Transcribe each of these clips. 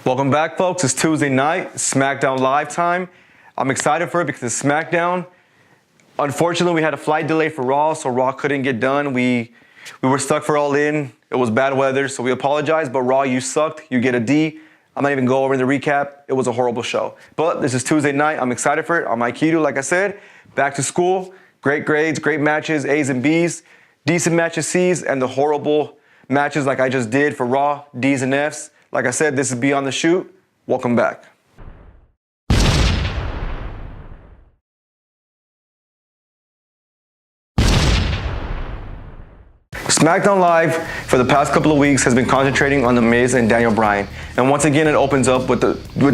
Welcome back, folks. It's Tuesday night, SmackDown Live time. I'm excited for it because it's SmackDown. Unfortunately, we had a flight delay for Raw, so Raw couldn't get done. We were stuck for All In. It was bad weather, so we apologize. But Raw, you sucked. You get a D. I'm not even going over the recap. It was a horrible show. But this is Tuesday night. I'm excited for it. I'm Mike Hiru, like I said. Back to school. Great grades, great matches, A's and B's. Decent matches, C's, and the horrible matches like I just did for Raw, D's and F's. Like I said, this is Beyond the Shoot. Welcome back. SmackDown Live for the past couple of weeks has been concentrating on The Miz and Daniel Bryan. And once again, it opens up with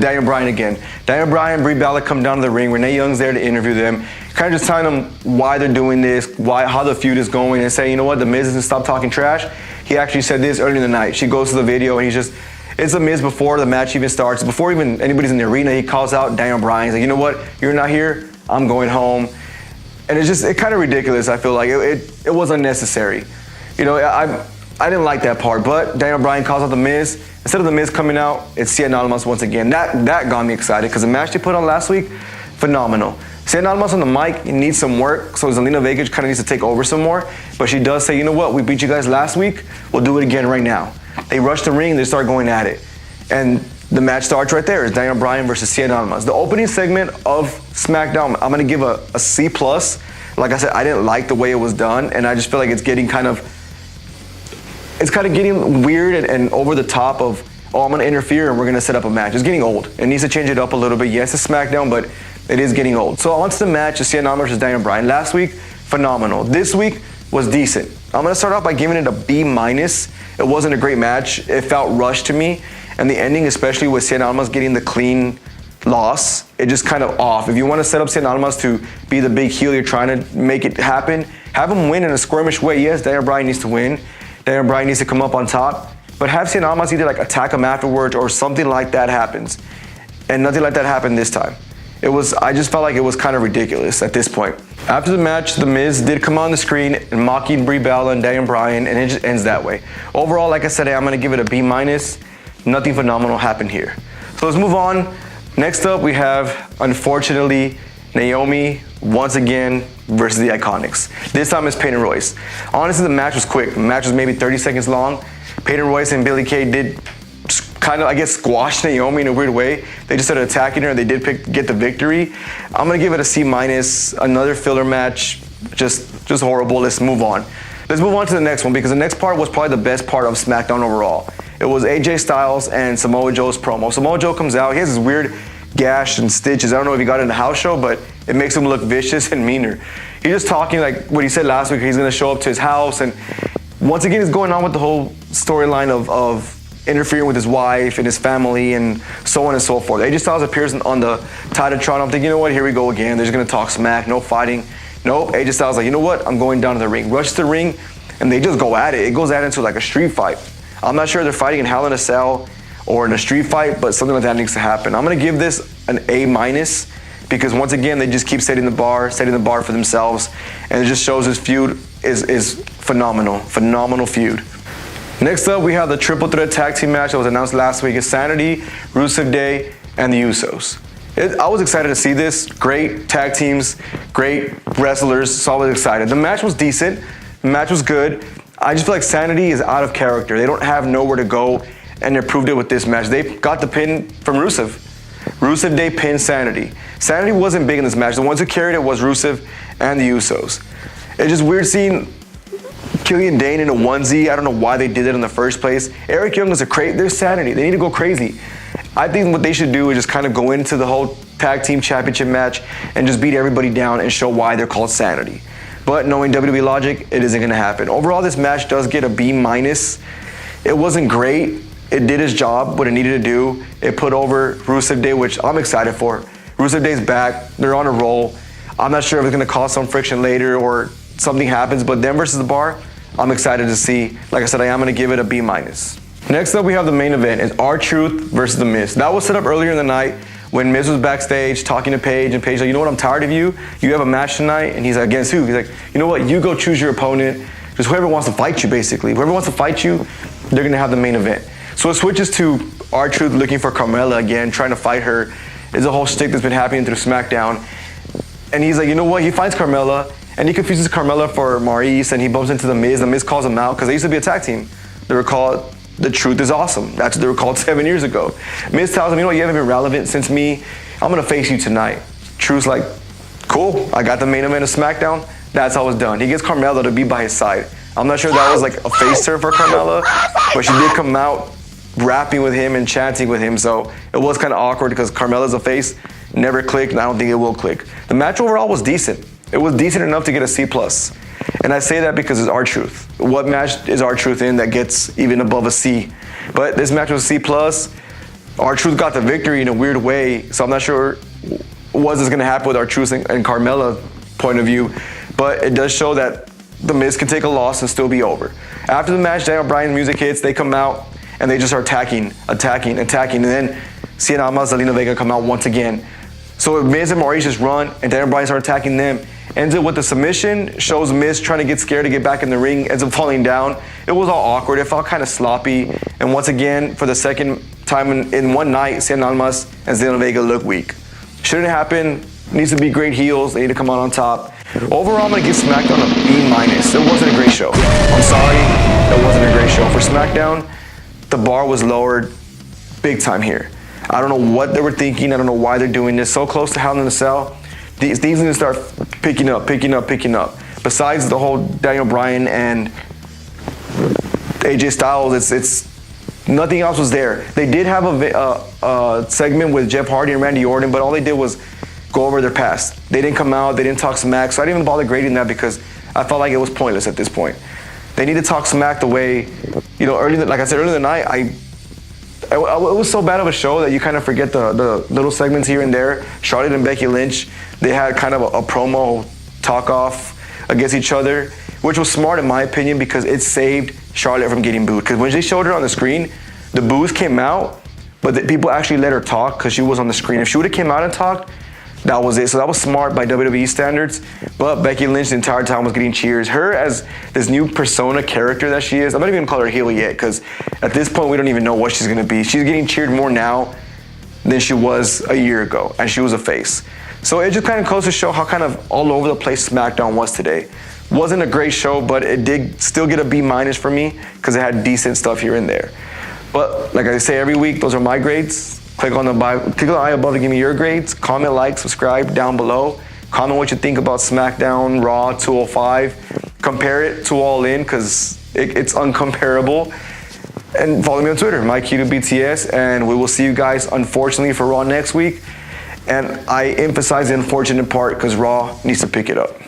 Daniel Bryan again. Daniel Bryan, Brie Bella come down to the ring. Renee Young's there to interview them. Kind of just telling them why they're doing this, how the feud is going, and say, you know what, The Miz doesn't stop talking trash. He actually said this earlier in the night. She goes to the video and it's The Miz before the match even starts. Before even anybody's in the arena, he calls out Daniel Bryan. He's like, you know what, you're not here, I'm going home. And it's kind of ridiculous, I feel like. It was unnecessary. You know, I didn't like that part, but Daniel Bryan calls out The Miz. Instead of The Miz coming out, it's SAnitY once again. That got me excited because the match they put on last week, phenomenal. SAnitY on the mic, he needs some work, so Zelina Vega kind of needs to take over some more. But she does say, you know what, we beat you guys last week, we'll do it again right now. They rush the ring, they start going at it. And the match starts right there. It's Daniel Bryan versus SAnitY. The opening segment of SmackDown, I'm gonna give a C+. Like I said, I didn't like the way it was done, and I just feel like it's kind of getting weird and over the top of, oh, I'm gonna interfere and we're gonna set up a match. It's getting old. It needs to change it up a little bit. Yes, it's SmackDown, but it is getting old. So on to the match, it's SAnitY versus Daniel Bryan. Last week, phenomenal. This week was decent. I'm gonna start off by giving it a B-. It wasn't a great match. It felt rushed to me. And the ending, especially with SAnitY getting the clean loss, it just kind of off. If you want to set up SAnitY to be the big heel, you're trying to make it happen, have him win in a skirmish way. Yes, Daniel Bryan needs to win. Daniel Bryan needs to come up on top. But have SAnitY either like attack him afterwards or something like that happens. And nothing like that happened this time. I just felt like it was kind of ridiculous at this point. After the match, The Miz did come on the screen and mocking Brie Bella and Daniel Bryan, and it just ends that way. Overall, like I said, I'm gonna give it a B-. Nothing phenomenal happened here. So let's move on. Next up, we have, unfortunately, Naomi once again versus the Iconics. This time it's Peyton Royce. Honestly, the match was quick. The match was maybe 30 seconds long. Peyton Royce and Billie Kay did kind of, I guess, squash Naomi in a weird way. They just started attacking her and they did get the victory. I'm gonna give it a C-. Another filler match, just horrible. Let's move on. Let's move on to the next one because the next part was probably the best part of SmackDown overall. It was AJ Styles and Samoa Joe's promo. Samoa Joe comes out, he has this weird gash and stitches. I don't know if he got it in the house show, but it makes him look vicious and meaner. He's just talking like what he said last week, he's gonna show up to his house, and once again, he's going on with the whole storyline of interfering with his wife and his family and so on and so forth. AJ Styles appears on the Titatron. I'm thinking, you know what, here we go again. They're just gonna talk smack, no fighting. Nope, AJ Styles like, you know what, I'm going down to the ring. Rush to the ring, and they just go at it. It goes at it into like a street fight. I'm not sure if they're fighting in Hell in a Cell or in a street fight, but something like that needs to happen. I'm gonna give this an A- because once again, they just keep setting the bar for themselves, and it just shows this feud is phenomenal feud. Next up, we have the triple threat tag team match that was announced last week. It's SAnitY, Rusev Day, and the Usos. I was excited to see this. Great tag teams, great wrestlers, so I was excited. The match was decent, the match was good. I just feel like SAnitY is out of character. They don't have nowhere to go, and they proved it with this match. They got the pin from Rusev. Rusev Day pinned SAnitY. SAnitY wasn't big in this match. The ones who carried it was Rusev and the Usos. It's just weird seeing Killian Dane in a onesie. I don't know why they did it in the first place. Eric Young is they're SAnitY. They need to go crazy. I think what they should do is just kind of go into the whole tag team championship match and just beat everybody down and show why they're called SAnitY. But knowing WWE logic, it isn't gonna happen. Overall, this match does get a B-. It wasn't great. It did its job, what it needed to do. It put over Rusev Day, which I'm excited for. Rusev Day's back, they're on a roll. I'm not sure if it's gonna cause some friction later or something happens, but them versus the Bar, I'm excited to see. Like I said, I am gonna give it a B-. Next up, we have the main event. It's R-Truth versus The Miz. That was set up earlier in the night when Miz was backstage talking to Paige, and Paige like, you know what, I'm tired of you. You have a match tonight, and he's like, against who? He's like, you know what, you go choose your opponent. Just whoever wants to fight you, basically. Whoever wants to fight you, they're gonna have the main event. So it switches to R-Truth looking for Carmella again, trying to fight her. It's a whole shtick that's been happening through SmackDown. And he's like, you know what? He finds Carmella, and he confuses Carmella for Maurice, and he bumps into The Miz. The Miz calls him out because they used to be a tag team. They were called The Truth is Awesome. That's what they were called 7 years ago. Miz tells him, you know what? You haven't been relevant since me. I'm going to face you tonight. Truth's like, cool. I got the main event of SmackDown. That's how it's done. He gets Carmella to be by his side. I'm not sure that was like a face turn for Carmella, but she did come out rapping with him and chanting with him, so it was kind of awkward because Carmella's a face, never clicked, and I don't think it will click. The match overall was decent. It was decent enough to get a C+. And I say that because it's R-Truth. What match is R-Truth in that gets even above a C? But this match was a C+. R-Truth got the victory in a weird way, so I'm not sure what is going to happen with R-Truth and Carmella point of view, but it does show that The Miz can take a loss and still be over. After the match, Daniel Bryan's music hits, they come out, and they just start attacking, and then Cien Almas, Zelina Vega come out once again. So Miz and Maurice just run, and Daniel Bryan start attacking them. Ends it with the submission, shows Miz trying to get scared to get back in the ring, ends up falling down. It was all awkward, it felt kind of sloppy, and once again, for the second time in one night, Cien Almas and Zelina Vega look weak. Shouldn't happen, needs to be great heels, they need to come out on top. Overall, I'm going to give SmackDown a B-. It wasn't a great show. I'm sorry, it wasn't a great show. For SmackDown, the bar was lowered big time here. I don't know what they were thinking. I don't know why they're doing this. So close to Hell in a Cell, these need to start picking up. Besides the whole Daniel Bryan and AJ Styles, it's nothing else was there. They did have a segment with Jeff Hardy and Randy Orton, but all they did was go over their past. They didn't come out, they didn't talk smack, so I didn't even bother grading that because I felt like it was pointless at this point. They need to talk smack the way, you know, like I said earlier in the night, it was so bad of a show that you kind of forget the little segments here and there. Charlotte and Becky Lynch, they had kind of a promo talk-off against each other, which was smart in my opinion because it saved Charlotte from getting booed. Because when they showed her on the screen, the boos came out, but the people actually let her talk because she was on the screen. If she would have came out and talked, that was it. So that was smart by WWE standards. But Becky Lynch the entire time was getting cheers. Her as this new persona character that she is, I'm not even gonna call her heel yet because at this point we don't even know what she's gonna be. She's getting cheered more now than she was a year ago, and she was a face. So it just kind of goes to show how kind of all over the place SmackDown was today. Wasn't a great show, but it did still get a B- for me because it had decent stuff here and there. But like I say every week, those are my grades. Click on the eye above to give me your grades. Comment, like, subscribe down below. Comment what you think about SmackDown, Raw, 205. Compare it to All In because it's uncomparable. And follow me on Twitter, Mike Hiru BTS, and we will see you guys, unfortunately, for Raw next week. And I emphasize the unfortunate part because Raw needs to pick it up.